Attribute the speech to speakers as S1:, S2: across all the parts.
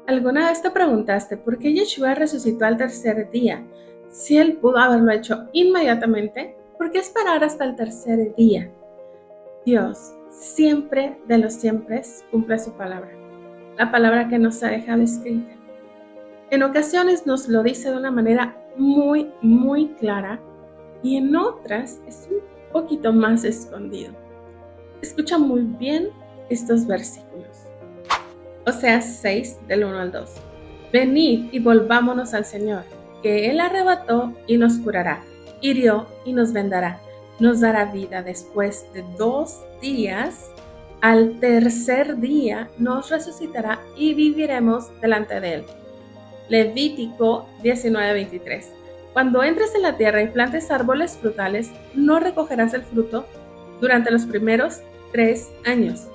S1: ¿Alguna vez te preguntaste por qué Yeshua resucitó al tercer día? Si él pudo haberlo hecho inmediatamente, ¿por qué esperar hasta el tercer día? Dios, siempre de los siempre, cumple su palabra, la palabra que nos ha dejado escrita. En ocasiones nos lo dice de una manera muy clara y en otras es un poquito más escondido. Escucha muy bien estos versículos. Oseas 6, del 1 al 2. Venid y volvámonos al Señor, que Él arrebató y nos curará, hirió y nos vendará, nos dará vida después de 2 días, al tercer día nos resucitará y viviremos delante de Él. Levítico 19:23. Cuando entres en la tierra y plantes árboles frutales, no recogerás el fruto durante los primeros 3 años,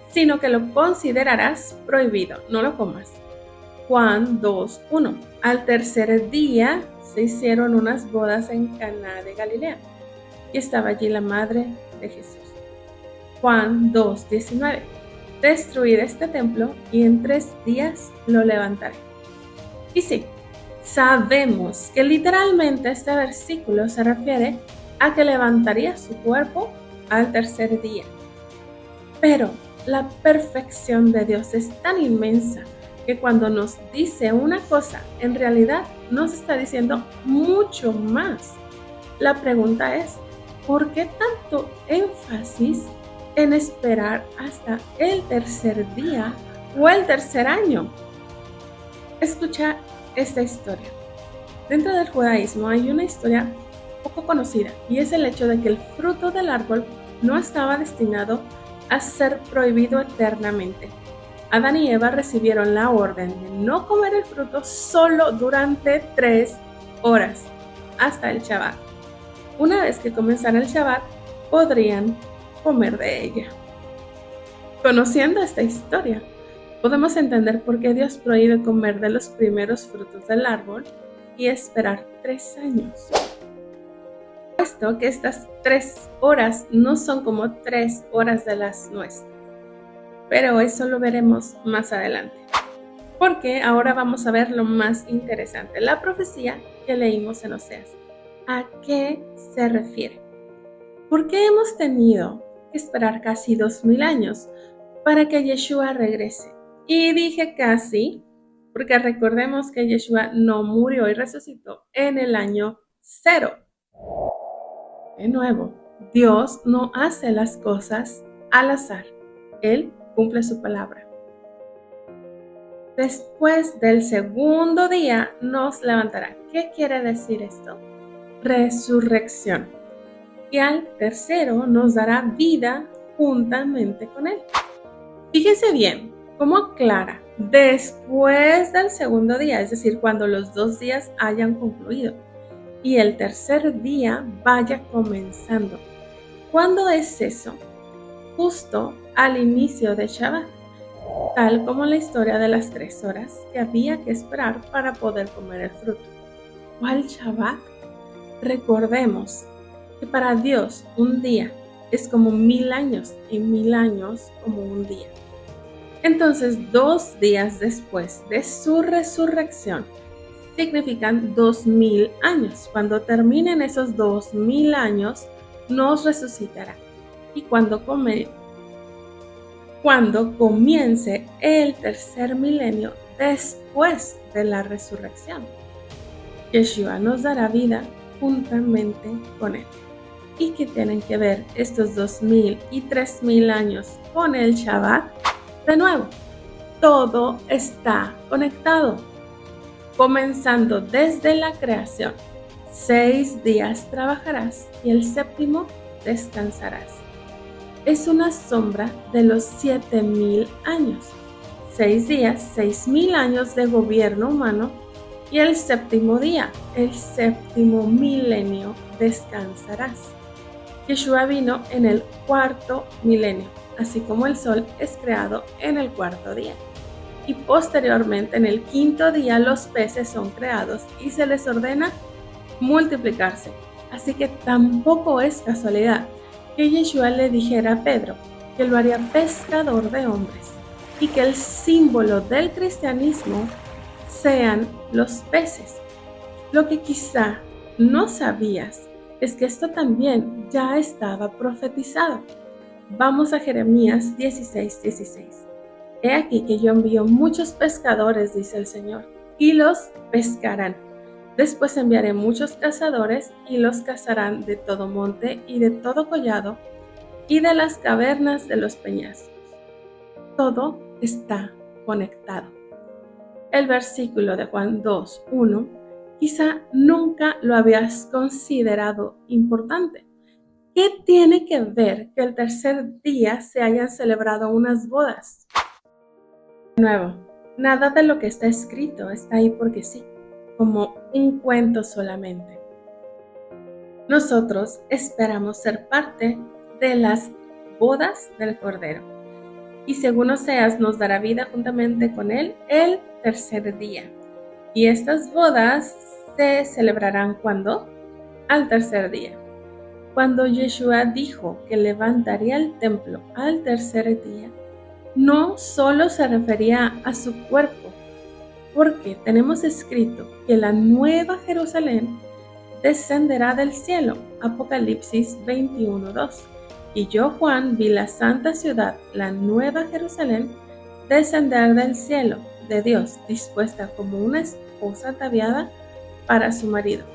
S1: sino que lo considerarás prohibido, no lo comas. Juan 2:1. Al tercer día se hicieron unas bodas en Caná de Galilea y estaba allí la madre de Jesús. Juan 2:19. Destruid este templo y en 3 días lo levantaré. Y sí, sabemos que literalmente este versículo se refiere a que levantaría su cuerpo al tercer día. Pero la perfección de Dios es tan inmensa que cuando nos dice una cosa, en realidad nos está diciendo mucho más. La pregunta es, ¿por qué tanto énfasis en esperar hasta el tercer día o el tercer año? Escucha esta historia. Dentro del judaísmo hay una historia poco conocida y es el hecho de que el fruto del árbol no estaba destinado a ser prohibido eternamente. Adán y Eva recibieron la orden de no comer el fruto solo durante 3 horas, hasta el Shabbat. Una vez que comenzara el Shabbat, podrían comer de ella. Conociendo esta historia, podemos entender por qué Dios prohíbe comer de los primeros frutos del árbol y esperar 3 años. Puesto que estas 3 horas no son como 3 horas de las nuestras. Pero eso lo veremos más adelante. Porque ahora vamos a ver lo más interesante, la profecía que leímos en Oseas. ¿A qué se refiere? ¿Por qué hemos tenido que esperar casi 2000 años para que Yeshua regrese? Y dije casi, porque recordemos que Yeshua no murió y resucitó en el año 0. De nuevo, Dios no hace las cosas al azar. Él cumple su palabra. Después del segundo día nos levantará. ¿Qué quiere decir esto? Resurrección. Y al tercero nos dará vida juntamente con Él. Fíjense bien cómo aclara después del segundo día, es decir, cuando los 2 días hayan concluido y el tercer día vaya comenzando. ¿Cuándo es eso? Justo al inicio de Shabbat, tal como la historia de las 3 horas que había que esperar para poder comer el fruto. ¿Cuál Shabbat? Recordemos que para Dios un día es como 1000 años y 1000 años como un día. Entonces, 2 días después de su resurrección significan 2000 años. Cuando terminen esos 2000 años, nos resucitará. Y cuando comience el tercer milenio después de la resurrección, Yeshua nos dará vida juntamente con Él. ¿Y qué tienen que ver estos 2000 y 3000 años con el Shabbat? De nuevo, todo está conectado. Comenzando desde la creación, 6 días trabajarás y el séptimo descansarás. Es una sombra de los 7000 años. 6 días, 6000 años de gobierno humano y el séptimo día, el séptimo milenio, descansarás. Yeshua vino en el 4.º milenio, así como el sol es creado en el 4.º día. Y posteriormente, en el 5.º día, los peces son creados y se les ordena multiplicarse. Así que tampoco es casualidad que Yeshua le dijera a Pedro que lo haría pescador de hombres. y que el símbolo del cristianismo sean los peces. Lo que quizá no sabías es que esto también ya estaba profetizado. Vamos a Jeremías 16:16. He aquí que yo envío muchos pescadores, dice el Señor, y los pescarán. Después enviaré muchos cazadores y los cazarán de todo monte y de todo collado y de las cavernas de los peñascos. Todo está conectado. El versículo de Juan 2:1 quizá nunca lo habías considerado importante. ¿Qué tiene que ver que el tercer día se hayan celebrado unas bodas? De nuevo, nada de lo que está escrito está ahí porque sí, como un cuento solamente. Nosotros esperamos ser parte de las bodas del Cordero, y según Oseas nos dará vida juntamente con él el tercer día. Y estas bodas se celebrarán ¿cuándo? Al tercer día. Cuando Yeshua dijo que levantaría el templo al tercer día, no solo se refería a su cuerpo, porque tenemos escrito que la nueva Jerusalén descenderá del cielo, Apocalipsis 21:2. Y yo, Juan, vi la santa ciudad, la nueva Jerusalén, descender del cielo de Dios, dispuesta como una esposa ataviada para su marido.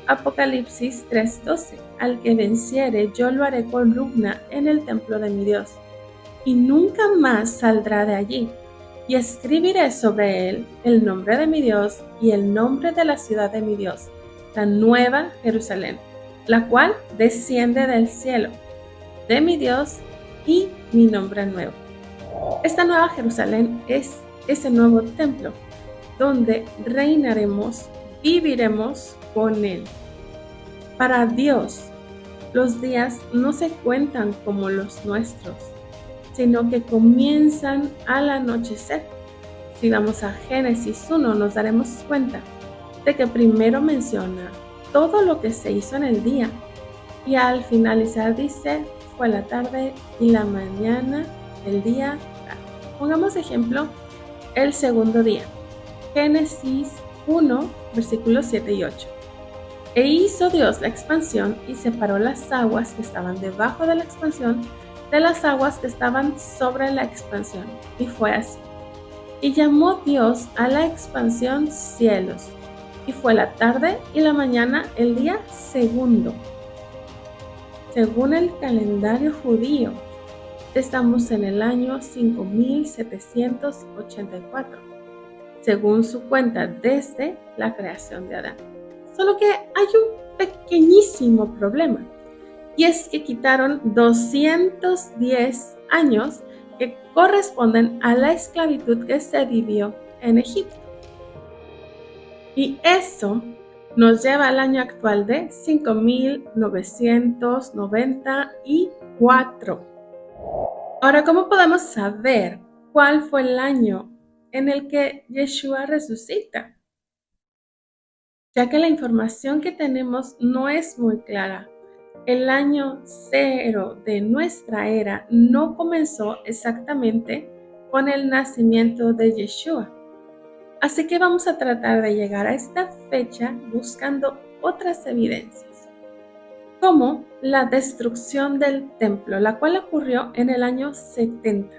S1: Apocalipsis 3:12. Al que venciere, yo lo haré columna en el templo de mi Dios, y nunca más saldrá de allí. Y escribiré sobre él el nombre de mi Dios y el nombre de la ciudad de mi Dios, la nueva Jerusalén, la cual desciende del cielo, de mi Dios y mi nombre nuevo. Esta nueva Jerusalén es ese nuevo templo donde reinaremos, viviremos con él. Para Dios, los días no se cuentan como los nuestros, sino que comienzan al anochecer. Si vamos a Génesis 1, nos daremos cuenta de que primero menciona todo lo que se hizo en el día y al finalizar dice, fue la tarde y la mañana del día. Pongamos ejemplo, el segundo día. Génesis 1, versículos 7 y 8. E hizo Dios la expansión y separó las aguas que estaban debajo de la expansión de las aguas que estaban sobre la expansión. Y fue así. Y llamó Dios a la expansión cielos. Y fue la tarde y la mañana el día segundo. Según el calendario judío, estamos en el año 5784, según su cuenta desde la creación de Adán. Solo que hay un pequeñísimo problema, y es que quitaron 210 años que corresponden a la esclavitud que se vivió en Egipto. Y eso nos lleva al año actual de 5994. Ahora, ¿cómo podemos saber cuál fue el año en el que Yeshua resucita? Ya que la información que tenemos no es muy clara. El año 0 de nuestra era no comenzó exactamente con el nacimiento de Yeshua. Así que vamos a tratar de llegar a esta fecha buscando otras evidencias, como la destrucción del templo, la cual ocurrió en el año 70.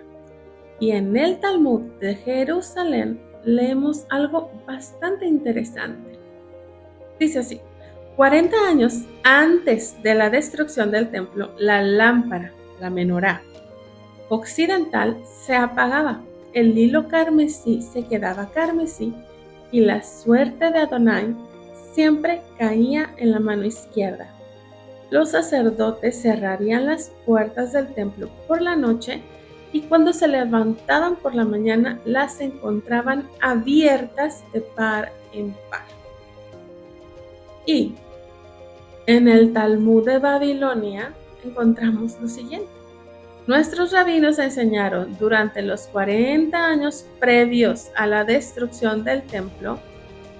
S1: Y en el Talmud de Jerusalén leemos algo bastante interesante. Dice así: 40 años antes de la destrucción del templo, la lámpara, la menorá occidental, se apagaba. El hilo carmesí se quedaba carmesí y la suerte de Adonai siempre caía en la mano izquierda. Los sacerdotes cerrarían las puertas del templo por la noche y cuando se levantaban por la mañana las encontraban abiertas de par en par. Y en el Talmud de Babilonia encontramos lo siguiente. Nuestros rabinos enseñaron durante los 40 años previos a la destrucción del templo,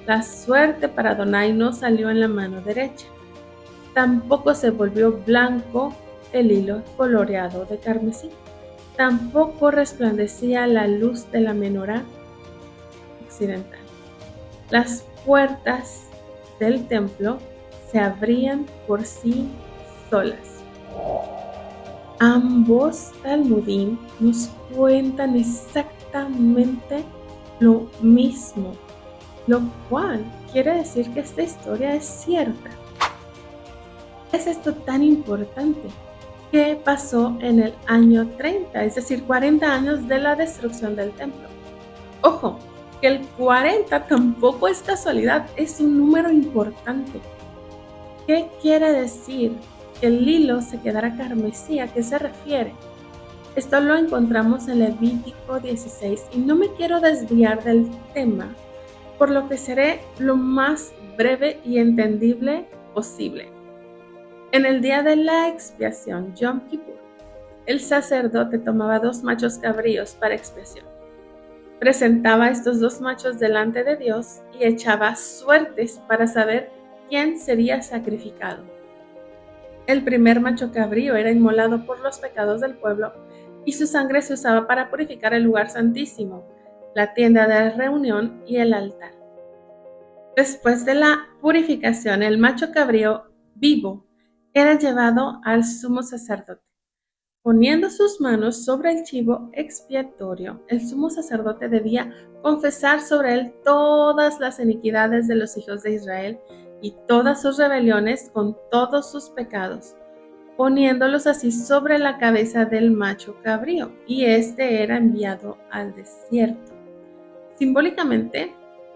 S1: la suerte para Adonai no salió en la mano derecha. Tampoco se volvió blanco el hilo coloreado de carmesí. tampoco resplandecía la luz de la menorá occidental. Las puertas del templo se abrían por sí solas. Ambos Talmudim nos cuentan exactamente lo mismo, lo cual quiere decir que esta historia es cierta. ¿Es esto tan importante? ¿Qué pasó en el año 30, es decir, 40 años de la destrucción del templo? Ojo, que el 40 tampoco es casualidad, es un número importante. ¿Qué quiere decir que el hilo se quedará carmesí? ¿A qué se refiere? Esto lo encontramos en Levítico 16 y no me quiero desviar del tema, por lo que seré lo más breve y entendible posible. En el día de la expiación, Yom Kippur, el sacerdote tomaba 2 machos cabríos para expiación. Presentaba a estos 2 machos delante de Dios y echaba suertes para saber quién sería sacrificado. El primer macho cabrío era inmolado por los pecados del pueblo y su sangre se usaba para purificar el lugar santísimo, la tienda de reunión y el altar. Después de la purificación, el macho cabrío vivo era llevado al sumo sacerdote. Poniendo sus manos sobre el chivo expiatorio, el sumo sacerdote debía confesar sobre él todas las iniquidades de los hijos de Israel y todas sus rebeliones con todos sus pecados, poniéndolos así sobre la cabeza del macho cabrío, y éste era enviado al desierto. Simbólicamente,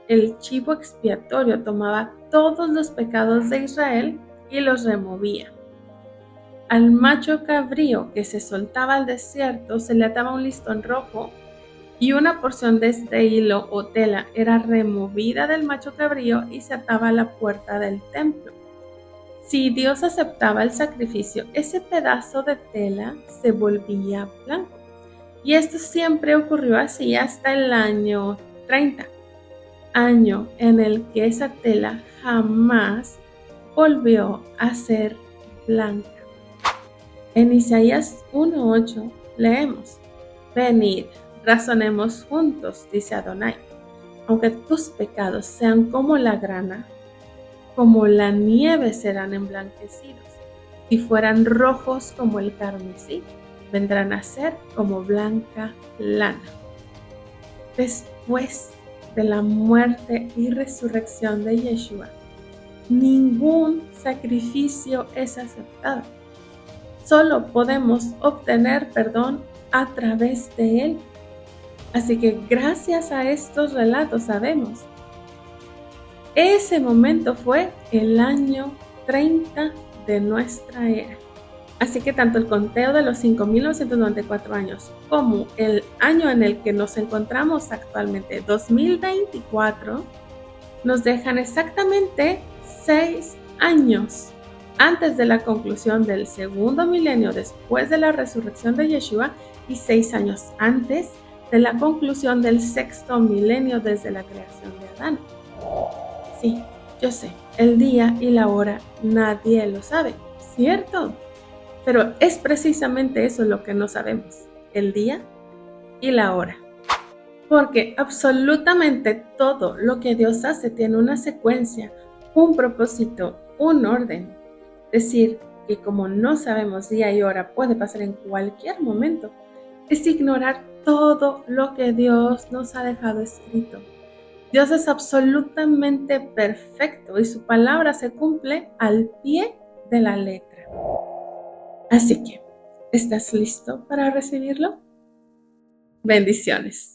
S1: el chivo expiatorio tomaba todos los pecados de Israel y los removía. Al macho cabrío que se soltaba al desierto se le ataba un listón rojo y una porción de este hilo o tela era removida del macho cabrío y se ataba a la puerta del templo. Si Dios aceptaba el sacrificio, ese pedazo de tela se volvía blanco. Y esto siempre ocurrió así hasta el año 30, año en el que esa tela jamás volvió a ser blanca. En Isaías 1:8 leemos: Venid, razonemos juntos, dice Adonai, aunque tus pecados sean como la grana, como la nieve serán emblanquecidos. Si fueran rojos como el carmesí, vendrán a ser como blanca lana. Después de la muerte y resurrección de Yeshua, ningún sacrificio es aceptado. Solo podemos obtener perdón a través de él. Así que gracias a estos relatos sabemos, ese momento fue el año 30 de nuestra era. Así que tanto el conteo de los 5.994 años como el año en el que nos encontramos actualmente, 2024, nos dejan exactamente 6 años antes de la conclusión del segundo milenio después de la resurrección de Yeshua y 6 años antes de la conclusión del sexto milenio desde la creación de Adán. Sí, yo sé, el día y la hora nadie lo sabe, ¿cierto? Pero es precisamente eso lo que no sabemos, el día y la hora. Porque absolutamente todo lo que Dios hace tiene una secuencia, un propósito, un orden. Es decir, que como no sabemos día y hora, puede pasar en cualquier momento, es ignorar todo lo que Dios nos ha dejado escrito. Dios es absolutamente perfecto y su palabra se cumple al pie de la letra. Así que, ¿estás listo para recibirlo? Bendiciones.